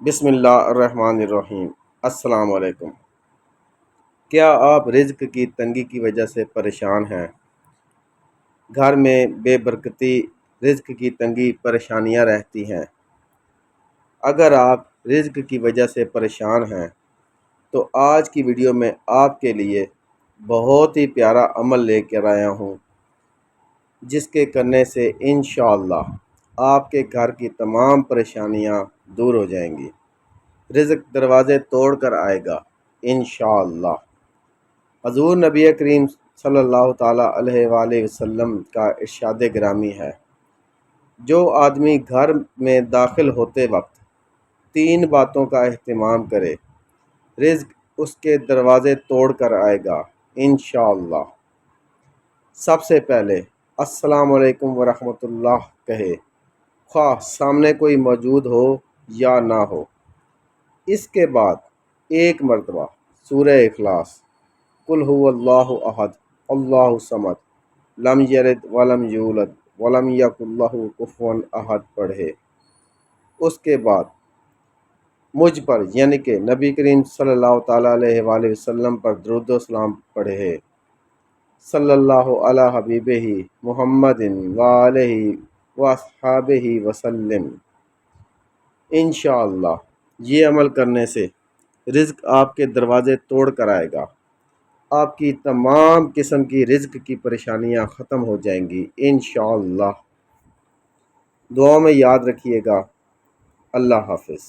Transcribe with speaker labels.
Speaker 1: بسم اللہ الرحمن الرحیم۔ السلام علیکم۔ کیا آپ رزق کی تنگی کی وجہ سے پریشان ہیں؟ گھر میں بے برکتی، رزق کی تنگی، پریشانیاں رہتی ہیں۔ اگر آپ رزق کی وجہ سے پریشان ہیں تو آج کی ویڈیو میں آپ کے لیے بہت ہی پیارا عمل لے کر آیا ہوں، جس کے کرنے سے انشاءاللہ آپ کے گھر کی تمام پریشانیاں دور ہو جائیں گی، رزق دروازے توڑ کر آئے گا انشاءاللہ۔ حضور نبی کریم صلی اللہ تعالیٰ علیہ وآلہ وسلم کا ارشاد گرامی ہے، جو آدمی گھر میں داخل ہوتے وقت 3 باتوں کا اہتمام کرے، رزق اس کے دروازے توڑ کر آئے گا انشاءاللہ۔ سب سے پہلے السلام علیکم ورحمۃ اللہ کہے، خواہ سامنے کوئی موجود ہو یا نہ ہو۔ اس کے بعد ایک مرتبہ سورہ اخلاص، قل هو اللہ احد اللہ الصمد لم یلد ولم یولد ولم یکن لہ کفوا احد پڑھے۔ اس کے بعد مجھ پر یعنی کہ نبی کریم صلی اللہ تعالیٰ علیہ وآلہ وسلم پر درود و سلام پڑھے، صلی اللہ علی حبیبہ محمد وآلہ واصحابہ وسلم۔ انشاءاللہ یہ عمل کرنے سے رزق آپ کے دروازے توڑ کر آئے گا، آپ کی تمام قسم کی رزق کی پریشانیاں ختم ہو جائیں گی انشاءاللہ۔ دعا میں یاد رکھیے گا۔ اللہ حافظ۔